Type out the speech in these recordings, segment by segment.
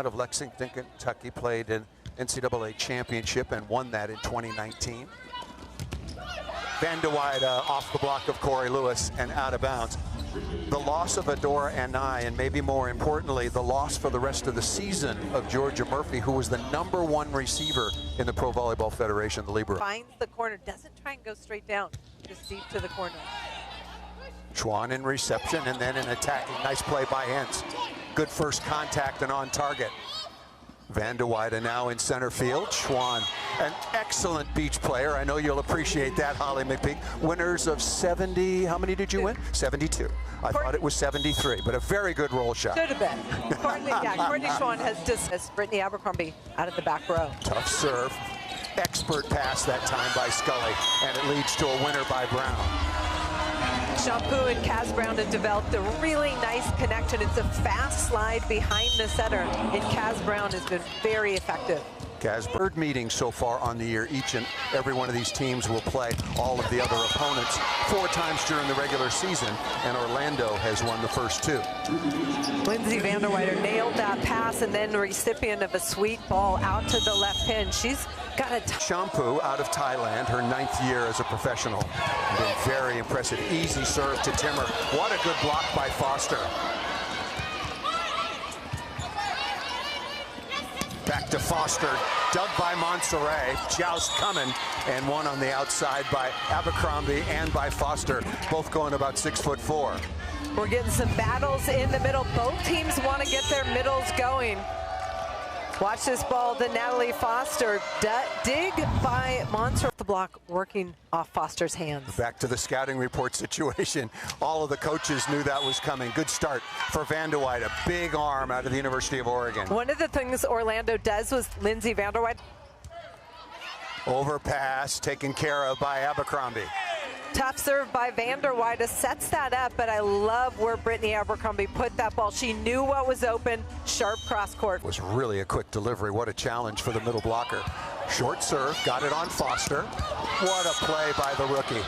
Out of Lexington, Kentucky, played an NCAA championship and won that in 2019. Van de Weyde off the block of Corey Lewis and out of bounds. The loss of Adora Anai, and maybe more importantly, the loss for the rest of the season of Georgia Murphy, who was the #1 receiver in the Pro Volleyball Federation, the Libero. Finds the corner, doesn't try and go straight down, just deep to the corner. Schwann in reception and then in attacking. Nice play by Hens. Good first contact and on target. Van de Weyde now in center field. Schwann, an excellent beach player. I know you'll appreciate that, Holly McPeak. Winners of 70, how many did you win? 72. I thought it was 73, but a very good roll shot. Should have been. Courtney Schwann has dismissed Brittany Abercrombie out of the back row. Tough serve. Expert pass that time by Scully, and it leads to a winner by Brown. Shampoo and Kaz Brown have developed a really nice connection. It's a fast slide behind the setter, and Kaz Brown has been very effective. Kaz, third meeting so far on the year. Each and every one of these teams will play all of the other opponents 4 times during the regular season, and Orlando has won the first 2. Lindsay Van der Weyde nailed that pass, and then the recipient of a sweet ball out to the left pin. She's got a Shampoo out of Thailand, her 9th year as a professional. Been very impressive. Easy serve to Timmer. What a good block by Foster. Back to Foster, dug by Montserrat, joust coming, and one on the outside by Abercrombie and by Foster, both going about 6'4". We're getting some battles in the middle. Both teams want to get their middles going. Watch this ball to Natalie Foster. Dig by Montserrat. The block working off Foster's hands. Back to the scouting report situation. All of the coaches knew that was coming. Good start for Van de Weyde. A big arm out of the University of Oregon. One of the things Orlando does was Lindsay Van der Weyde. Overpass taken care of by Abercrombie. Tough serve by Van der Weyde sets that up, but I love where Brittany Abercrombie put that ball. She knew what was open. Sharp cross court. It was really a quick delivery. What a challenge for the middle blocker. Short serve, got it on Foster. What a play by the rookie.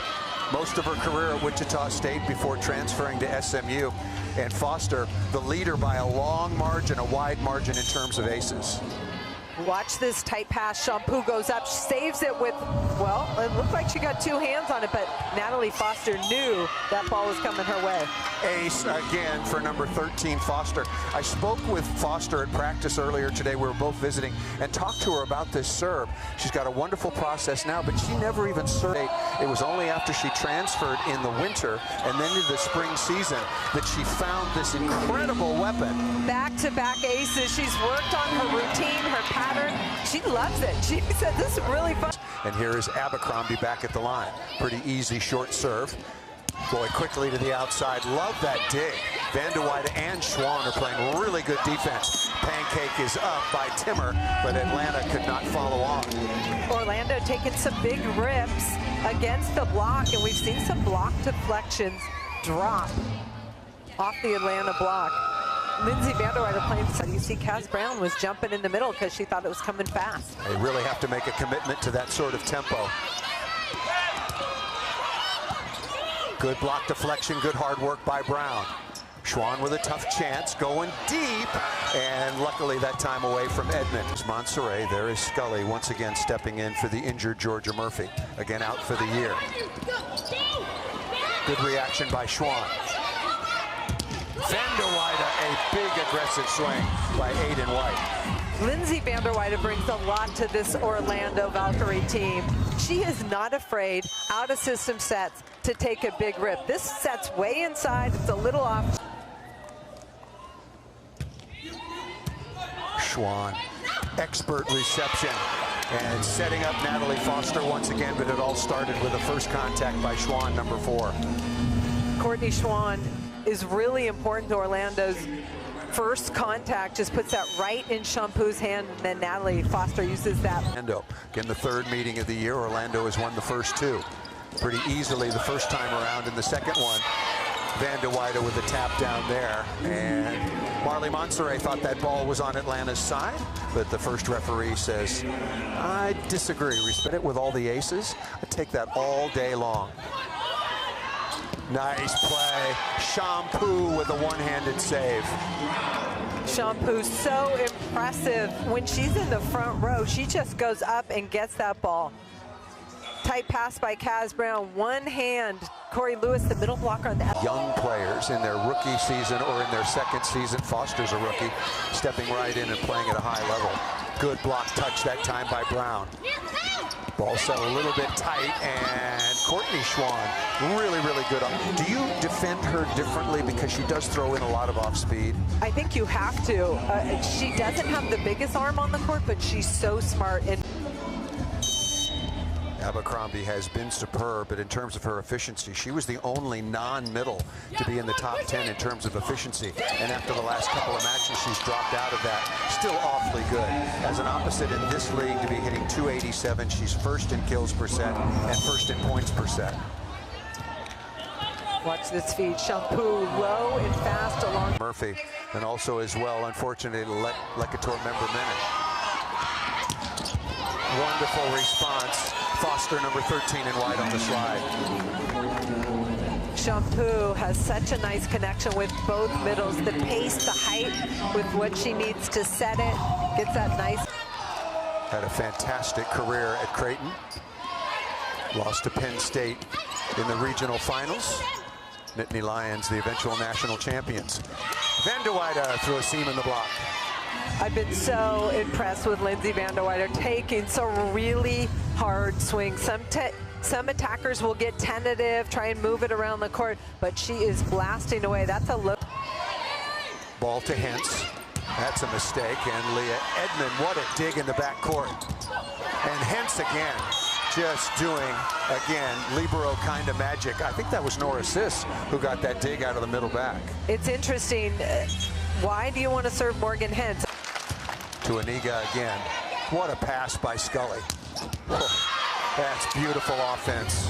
Most of her career at Wichita State before transferring to SMU. And Foster, the leader by a long margin, a wide margin in terms of aces. Watch this tight pass. Shampoo goes up, saves it with, well, it looked like she got 2 hands on it, but Natalie Foster knew that ball was coming her way. Ace again for number 13, Foster. I spoke with Foster at practice earlier today. We were both visiting and talked to her about this serve. She's got a wonderful process now, but she never even served. It was only after she transferred in the winter and then in the spring season that she found this incredible weapon. Back-to-back aces. She's worked on her routine, her pattern. She loves it. She said this is really fun. And here is Abercrombie back at the line. Pretty easy short serve. Boy, quickly to the outside. Love that dig. Van de Weyde and Schwann are playing really good defense. Pancake is up by Timmer, but Atlanta could not follow on. Orlando taking some big rips against the block, and we've seen some block deflections drop off the Atlanta block. Lindsay Van der Weyde playing, so you see Kaz Brown was jumping in the middle because she thought it was coming fast. They really have to make a commitment to that sort of tempo. Good block deflection, good hard work by Brown. Schwann with a tough chance, going deep, and luckily that time away from Edmond. Montserrat, there is Scully once again stepping in for the injured Georgia Murphy, again out for the year. Good reaction by Schwann. Van der Weyde, a big aggressive swing by Aiden White. Lindsay Van der Weyde brings a lot to this Orlando Valkyrie team. She is not afraid, out of system sets, to take a big rip. This set's way inside, it's a little off. Schwann, expert reception, and setting up Natalie Foster once again, but it all started with a first contact by Schwann, number 4. Courtney Schwann is really important to Orlando's first contact, just puts that right in Shampoo's hand, and then Natalie Foster uses that. Orlando, again, the 3rd meeting of the year. Orlando has won the first 2 pretty easily the first time around. In the second one, Van de Weyde with a tap down there, and Marley Montserrat thought that ball was on Atlanta's side, but the first referee says, I disagree. Respect it with all the aces. I take that all day long. Nice play. Shampoo with a one-handed save. Shampoo so impressive. impressive. When she's in the front row, she just goes up and gets that ball. Tight pass by Kaz Brown, one hand. Corey Lewis, the middle blocker on the young players in their rookie season or in their second season. Foster's a rookie, stepping right in and playing at a high level. Good block touch that time by Brown. Ball set a little bit tight, and Courtney Schwann, really, really good. Do you defend her differently because she does throw in a lot of off speed? I think you have to. She doesn't have the biggest arm on the court, but she's so smart. And Abercrombie has been superb, but in terms of her efficiency, she was the only non-middle to be in the top 10 in terms of efficiency. And after the last couple of matches, she's dropped out of that. Still awfully good. As an opposite in this league to be hitting 287, she's first in kills per set and first in points per set. Watch this feed. Shampoo low and fast along. Murphy, and also as well, unfortunately, Lecator member Minute. Wonderful response. Foster, number 13 in white on the slide. Shampoo has such a nice connection with both middles. The pace, the height, with what she needs to set it. Gets that nice. Had a fantastic career at Creighton. Lost to Penn State in the regional finals. Nittany Lions, the eventual national champions. Van der Weide threw a seam in the block. I've been so impressed with Lindsay Van der Weide taking some really hard swings. Some attackers will get tentative, try and move it around the court, but she is blasting away. That's a low. Ball to Hentz. That's a mistake. And Leah Edmond, what a dig in the backcourt. And Hentz again, just doing, again, libero kind of magic. I think that was Nora Sis who got that dig out of the middle back. It's interesting. Why do you want to serve Morgan Hentz? To Aniga again. What a pass by Scully. Oh, that's beautiful offense.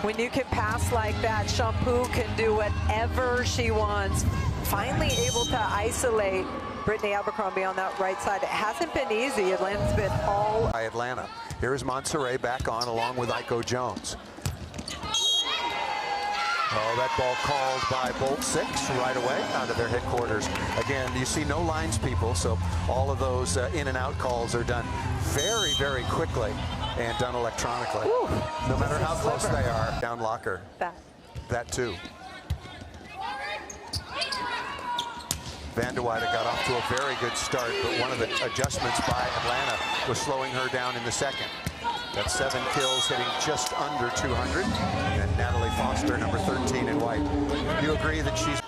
When you can pass like that, Shampoo can do whatever she wants. Finally able to isolate Brittany Abercrombie on that right side. It hasn't been easy. Atlanta's been all by Atlanta. Here's Montserrat back on along with Iko Jones. Oh, that ball called by Bolt 6 right away out of their headquarters. Again, you see no lines, people, so all of those in and out calls are done very, very quickly and done electronically. Whew. No matter how close they are. Down locker. That too. Van der Weide got off to a very good start, but one of the adjustments by Atlanta was slowing her down in the second. Got 7 kills, hitting just under 200. And Natalie Foster, number 13 in white. You agree that she's...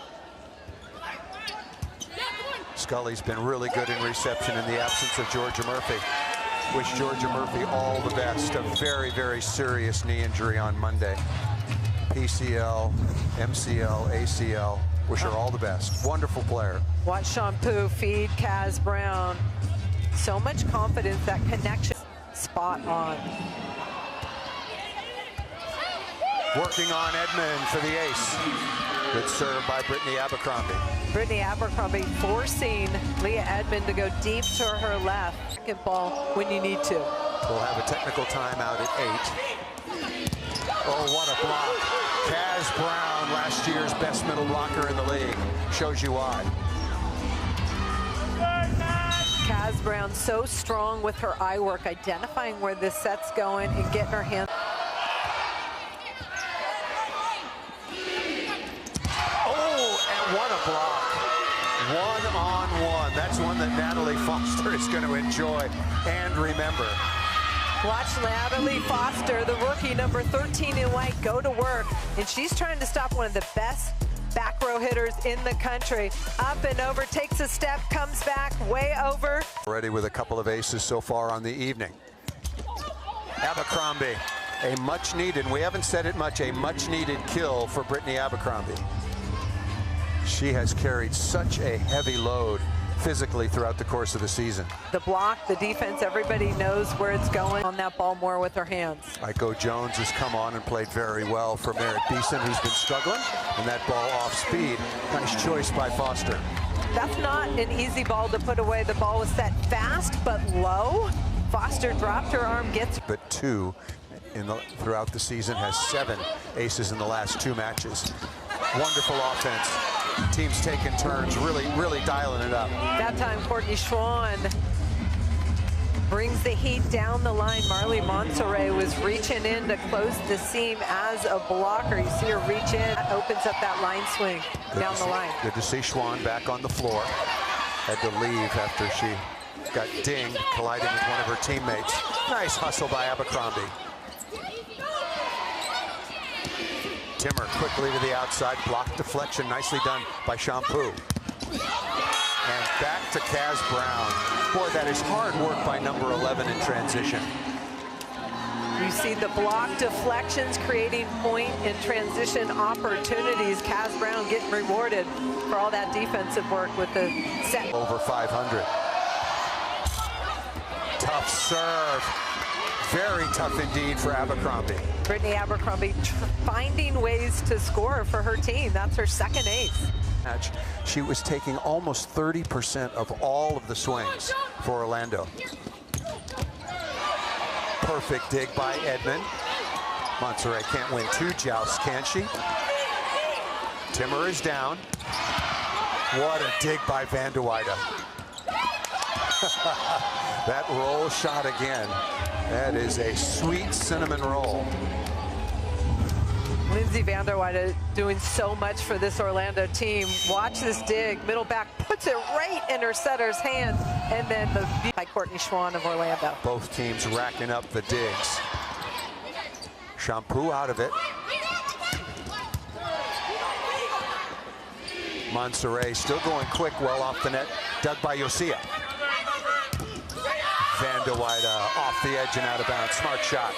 Scully's been really good in reception in the absence of Georgia Murphy. Wish Georgia Murphy all the best. A very, very serious knee injury on Monday. PCL, MCL, ACL. Wish her all the best. Wonderful player. Watch Shampoo feed Kaz Brown. So much confidence, that connection. Spot on. Working on Edmond for the ace. Good serve by Brittany Abercrombie. Brittany Abercrombie forcing Leah Edmond to go deep to her left. Second ball when you need to. We'll have a technical timeout at 8. Oh, what a block. Kaz Brown, last year's best middle blocker in the league. Shows you why. Kaz Brown so strong with her eye work, identifying where this set's going and getting her hands. Oh, and what a block. 1-on-1. That's one that Natalie Foster is going to enjoy and remember. Watch Natalie Foster, the rookie, number 13 in white, go to work. And she's trying to stop one of the best back row hitters in the country. Up and over, takes a step, comes back, way over. Already with a couple of aces so far on the evening. Abercrombie, a much needed, we haven't said it much, a much needed kill for Brittany Abercrombie. She has carried such a heavy load physically throughout the course of the season. The block, the defense, everybody knows where it's going on that ball more with her hands. Iko Jones has come on and played very well for Merritt Beeson, who's been struggling, and that ball off speed. Nice choice by Foster. That's not an easy ball to put away. The ball was set fast but low. Foster dropped her arm, gets. But 2 throughout the season, has 7 aces in the last 2 matches. Wonderful offense. Teams taking turns, really dialing it up. That time, Courtney Schwann brings the heat down the line. Marley Monserrat was reaching in to close the seam as a blocker. You see her reach in, that opens up that line swing down the line. Good to see Schwann back on the floor. Had to leave after she got dinged, colliding with one of her teammates. Nice hustle by Abercrombie. Timmer quickly to the outside, block deflection, nicely done by Shampoo. And back to Kaz Brown. Boy, that is hard work by number 11 in transition. You see the block deflections creating point and transition opportunities. Kaz Brown getting rewarded for all that defensive work with the set. Over 500. Tough serve. Very tough indeed for Abercrombie. Brittany Abercrombie finding ways to score for her team. That's her second ace. She was taking almost 30% of all of the swings for Orlando. Perfect dig by Edmond. Monserrat can't win two jousts, can she? Timmer is down. What a dig by Van de Weyde. That roll shot again. That is a sweet cinnamon roll. Lindsay Van der Weyde doing so much for this Orlando team. Watch this dig. Middle back puts it right in her setter's hand. And then the by Courtney Schwann of Orlando. Both teams racking up the digs. Shampoo out of it. Monserrat still going quick, well off the net. Dug by Yosia. Van de Weyde off the edge and out of bounds. Smart shot.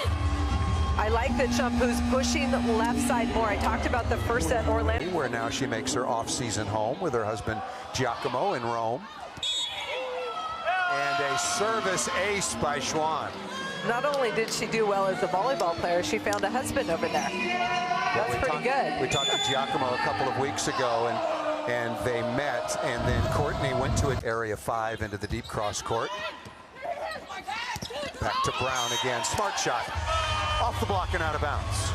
I like that Shampoo's pushing the left side more. I talked about the first set Orlando. Where now she makes her off-season home with her husband Giacomo in Rome. And a service ace by Schwann. Not only did she do well as a volleyball player, she found a husband over there. That's pretty good. We talked to Giacomo a couple of weeks ago, and they met, and then Courtney went to area 5 into the deep cross court. Back to Brown again. Smart shot. Off the block and out of bounds.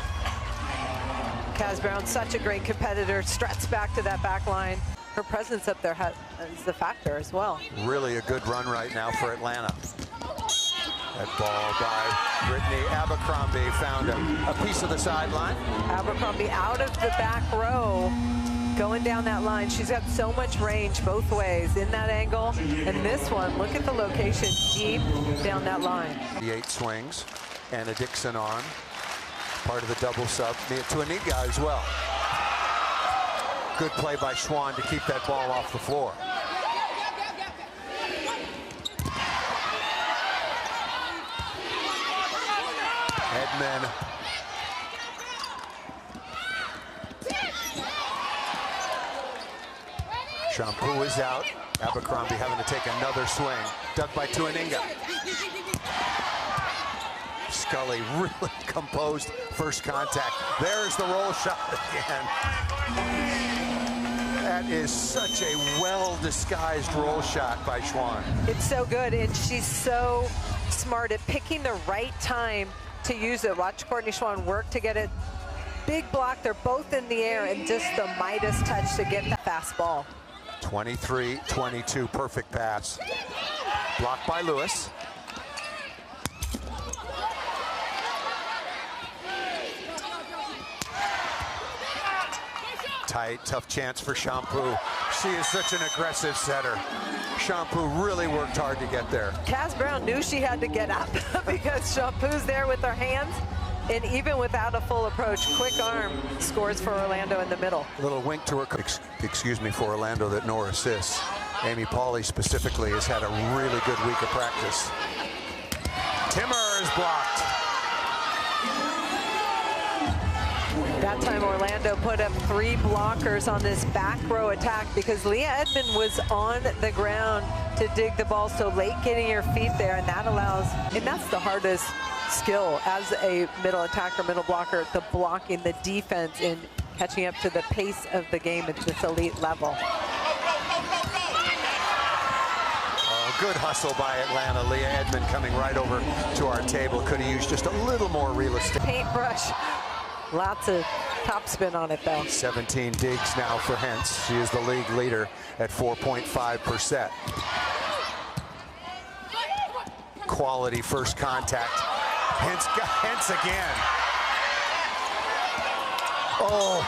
Kaz Brown, such a great competitor, struts back to that back line. Her presence up there is the factor as well. Really a good run right now for Atlanta. That ball by Brittany Abercrombie found a piece of the sideline. Abercrombie out of the back row, going down that line. She's got so much range both ways in that angle. And this one, look at the location deep down that line. The 8 swings and a Dixon on. Part of the double sub to Aniga as well. Good play by Schwann to keep that ball off the floor. Edmond. Shampoo is out. Abercrombie having to take another swing. Dug by Tuaninga. Scully really composed first contact. There's the roll shot again. That is such a well-disguised roll shot by Schwann. It's so good, and she's so smart at picking the right time to use it. Watch Courtney Schwann work to get it. Big block, they're both in the air, and just the Midas touch to get that fast ball. 23-22, perfect pass. Blocked by Lewis. Tight, tough chance for Shampoo. She is such an aggressive setter. Shampoo really worked hard to get there. Kaz Brown knew she had to get up because Shampoo's there with her hands, and even without a full approach, quick arm scores for Orlando in the middle. A little wink to her, excuse me, for Orlando that no assists. Amy Pauley specifically has had a really good week of practice. Timmer is blocked. That time Orlando put up 3 blockers on this back row attack because Leah Edmond was on the ground to dig the ball so late getting your feet there, and that allows, and that's the hardest skill as a middle attacker, middle blocker, the blocking, the defense, and catching up to the pace of the game at this elite level. Good hustle by Atlanta. Leah Edmond coming right over to our table. Could have used just a little more real estate. Paintbrush. Lots of Top spin on it though. 17 digs now for Hentz. She is the league leader at 4.5%. Quality first contact. Hentz again. Oh,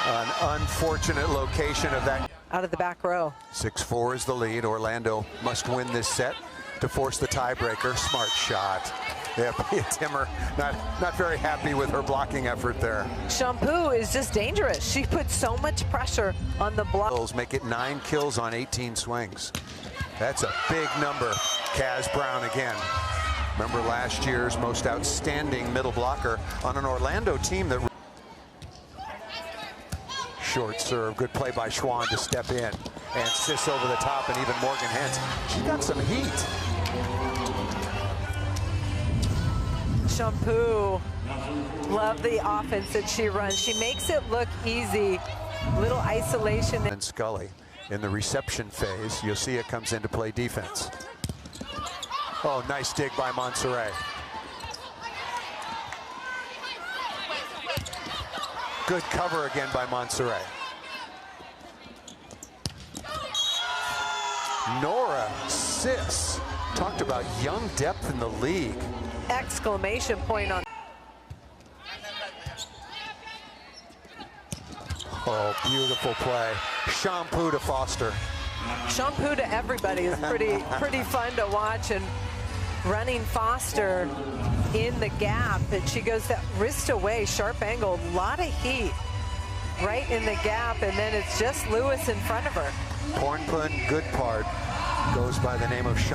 an unfortunate location of that. Out of the back row. 6-4 is the lead. Orlando must win this set to force the tiebreaker. Smart shot. Yeah, Pia Timmer not very happy with her blocking effort there. Shampoo is just dangerous. She puts so much pressure on the block. Make it 9 kills on 18 swings. That's a big number. Kaz Brown again. Remember last year's most outstanding middle blocker on an Orlando team that... Short serve, good play by Schwann to step in. And Sis over the top, and even Morgan Hentz. She got some heat. Shampoo, love the offense that she runs. She makes it look easy. Little isolation. And Scully in the reception phase. You'll see it comes into play defense. Oh, nice dig by Montserrat. Good cover again by Montserrat. Nora Sis talked about young depth in the league. Exclamation point on. Oh, beautiful play. Shampoo to Foster. Shampoo to everybody is pretty fun to watch, and running Foster in the gap, and she goes that wrist away, sharp angle, a lot of heat right in the gap, and then it's just Lewis in front of her. Pon good part goes by the name of Sean.